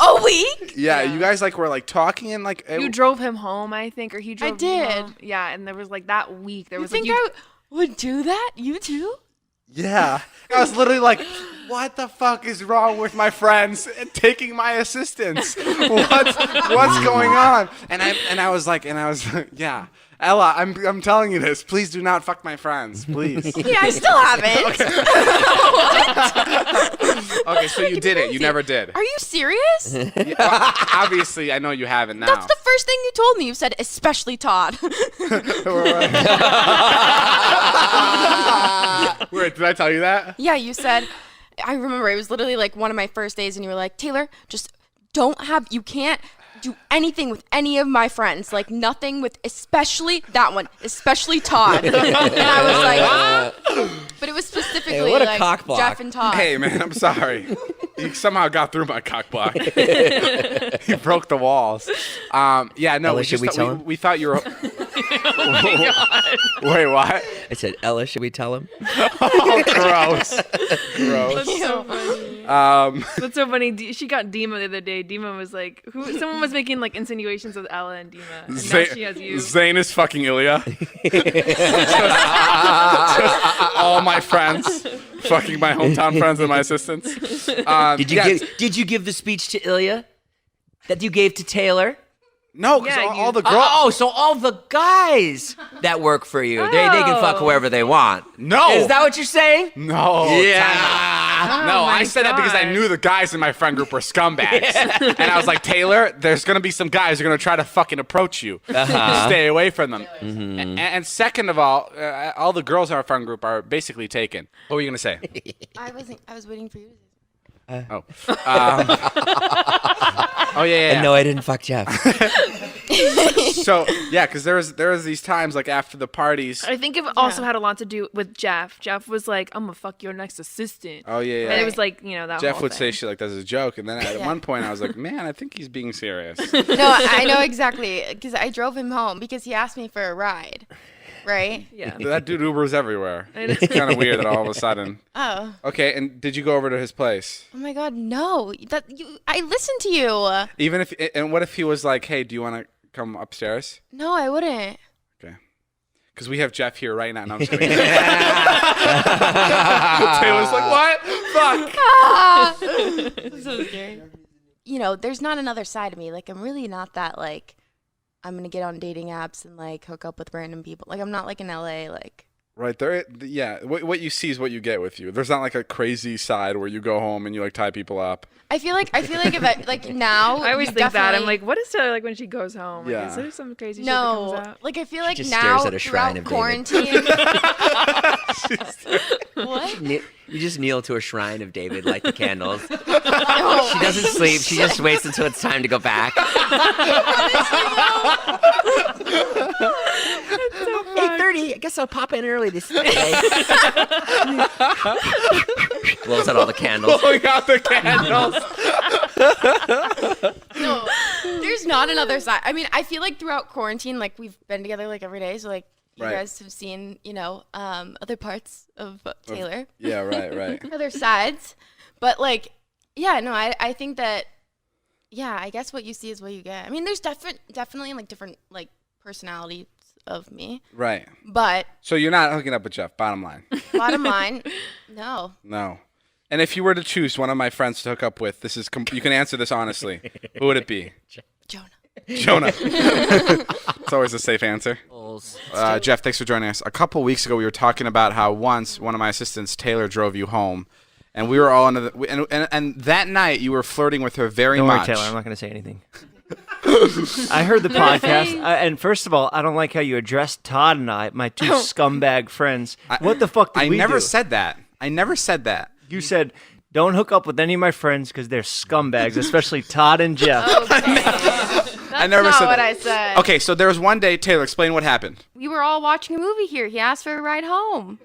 A week? Yeah, you guys like were like talking and like You drove him home, I think, or he drove. I did. You home. Yeah, and there was like that week. There was think like I would do that? You too? Yeah. I was literally like, what the fuck is wrong with my friends taking my assistants? What's going on? And I was like, yeah. Ella, I'm telling you this. Please do not fuck my friends, please. Yeah, I still haven't. Okay, so you did it. You never did. Are you serious? Yeah, well, obviously, I know you haven't now. That's the first thing you told me. You said, especially Todd. Wait, did I tell you that? Yeah, you said, I remember it was literally like one of my first days and you were like, Taylor, just you can't do anything with any of my friends. Like nothing with, especially that one, especially Todd. And I was like, but it was specifically what a like cock block. Jeff and Todd. Hey, man, I'm sorry. He somehow got through my cock block. He broke the walls. Yeah, no, Ella, should we tell him? We thought you were... Oh my God. Wait, what? I said, Ella, should we tell him? Oh, gross. That's so funny. That's so funny. She got Dima the other day. Dima was like, someone was making like insinuations with Ella and Dima. And now she has you. Zane is fucking Ilya. All my friends. Fucking my hometown friends and my assistants. Did you give the speech to Ilya that you gave to Taylor? No, because Yeah, all the girls... Oh, so all the guys that work for you, they can fuck whoever they want. No. Is that what you're saying? No. Yeah. No, my I said that because I God. knew the guys in my friend group were scumbags. And I was like, Taylor, there's going to be some guys who are going to try to fucking approach you. Stay away from them. And second of all the girls in our friend group are basically taken. What were you going to say? I was waiting for you to say Oh, yeah. And no, I didn't fuck Jeff. So, yeah, because there was these times, like, after the parties. I think it also had a lot to do with Jeff. Jeff was like, I'm going to fuck your next assistant. Oh, yeah. And it was like, that Jeff whole would thing. say shit like that as a joke. And then at one point, I was like, man, I think he's being serious. No, I know exactly because I drove him home because he asked me for a ride, right? Yeah. That dude Ubers everywhere. It's kind of weird that all of a sudden. Oh. Okay, and did you go over to his place? Oh my God, no! I listened to you. Even if, and what if he was like, hey, do you want to come upstairs? No, I wouldn't. Okay. Because we have Jeff here right now. No, I'm just kidding. Taylor's like, what? Fuck. So scary. There's not another side of me. Like, I'm really not that, like, I'm going to get on dating apps and, like, hook up with random people. Like, I'm not, like, in LA, like. Right there, yeah. What you see is what you get with you. There's not like a crazy side where you go home and you like tie people up. I feel like if I, like, now. I always think that. I'm like, what is Taylor like when she goes home? Like, Yeah. is there some crazy shit that comes out? Like, I feel like just now, stares at a shrine throughout of David. quarantine. What? You just kneel to a shrine of David, light the candles. She doesn't sleep. She just waits until it's time to go back. 8:30. I guess I'll pop in early this day. Blows out all the candles. Blowing out the candles. No, there's not another side. I mean, I feel like throughout quarantine, like, we've been together, like, every day. So, like, you Right. guys have seen, other parts of Taylor. Yeah, right. Other sides. But, like, yeah, no, I think that, yeah, I guess what you see is what you get. I mean, there's definitely, like, different, like, personalities of me. Right. But So you're not hooking up with Jeff, bottom line. bottom line, no. No. And if you were to choose one of my friends to hook up with, you can answer this honestly. Who would it be? Jonah. Jonah. It's always a safe answer. Jeff, thanks for joining us. A couple weeks ago, we were talking about how once one of my assistants, Taylor, drove you home, and we were all under the, and that night you were flirting with her very Don't much. worry, Taylor. I'm not going to say anything. I heard the podcast, and first of all, I don't like how you addressed Todd and I, my two scumbag friends. What the fuck did we do? I never said that. You said, don't hook up with any of my friends because they're scumbags, especially Todd and Jeff. That's never not said what that. I said. Okay, so there was one day, Taylor, explain what happened. We were all watching a movie here. He asked for a ride home.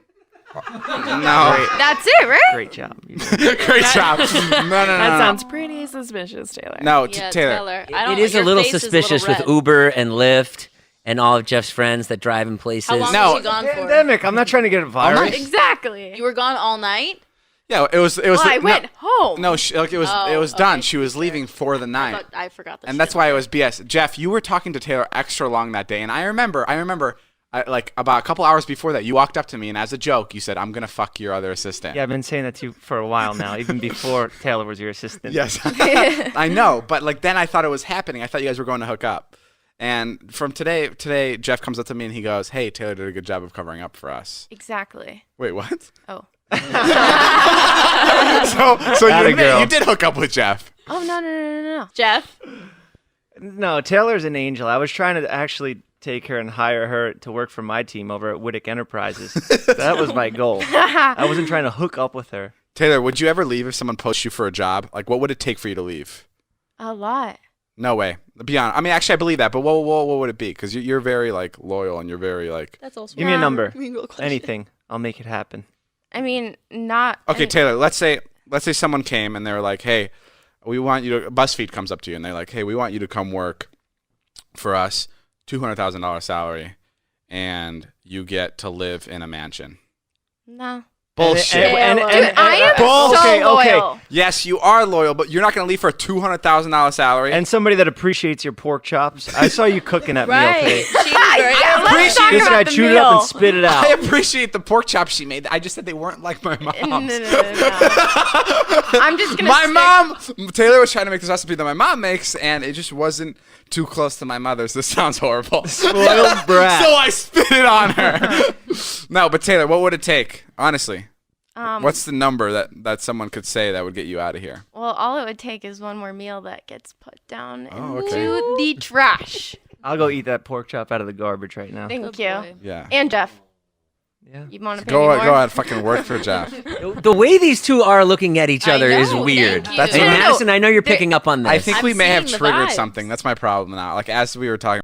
No. That's it, right? Great job. Great job. No. That sounds pretty suspicious, Taylor. No, Yeah, Taylor. I It don't, is a your little face suspicious is a little with red. Uber and Lyft and all of Jeff's friends that drive in places. How long No. was you gone for? Pandemic. I'm not trying to get a virus. Exactly. You were gone all night? Yeah, it was. Well, I went home. No, it was done. okay. She was leaving for the night. I forgot that. And that's why it was BS. Jeff, you were talking to Taylor extra long that day, and I remember, like about a couple hours before that, you walked up to me, and as a joke, you said, "I'm gonna fuck your other assistant." Yeah, I've been saying that to you for a while now, even before Taylor was your assistant. Yes, I know, but like then I thought it was happening. I thought you guys were going to hook up. And from today, Jeff comes up to me and he goes, "Hey, Taylor did a good job of covering up for us." Exactly. Wait, what? Oh. So you Atta admit girl. you did hook up with Jeff. Oh no. Jeff. No, Taylor's an angel. I was trying to actually take her and hire her to work for my team over at Wittek Enterprises. That was my goal. I wasn't trying to hook up with her. Taylor, would you ever leave if someone posts you for a job? Like, what would it take for you to leave? A lot. No way. Be honest. I mean, actually, I believe that, but what would it be? Because you're very like loyal and you're very like. That's also. Give me a number. Real question. Anything. I'll make it happen. I mean, not. Okay, any- Taylor. Let's say someone came and they were like, "Hey, we want you to." BuzzFeed comes up to you and they're like, "Hey, we want you to come work for us, $200,000 salary, and you get to live in a mansion." No. Bullshit. Dude, I am okay, so okay. loyal. Yes, you are loyal, but you're not going to leave for a $200,000 salary. And somebody that appreciates your pork chops. I saw you cooking that meal Right. today. Let's talk This about guy the chewed it meal. up and spit it out. I appreciate the pork chops she made. I just said they weren't like my mom's. No. I'm just gonna. My stick- mom, Taylor was trying to make this recipe that my mom makes, and it just wasn't too close to my mother's. This sounds horrible. Spoiled brat. So I spit it on her. No, but Taylor, what would it take? Honestly, what's the number that someone could say that would get you out of here? Well, all it would take is one more meal that gets put down Oh, into okay. the trash. I'll go eat that pork chop out of the garbage right now. Thank Good you. boy. Yeah. And Jeff, Yeah. you want to pay Go me more? ahead, fucking work for Jeff. The way these two are looking at each I other is know, weird. thank you. That's And what- Madison, I know you're picking up on this. I think I'm we may have seeing the triggered vibes. something. That's my problem now. Like as we were talking.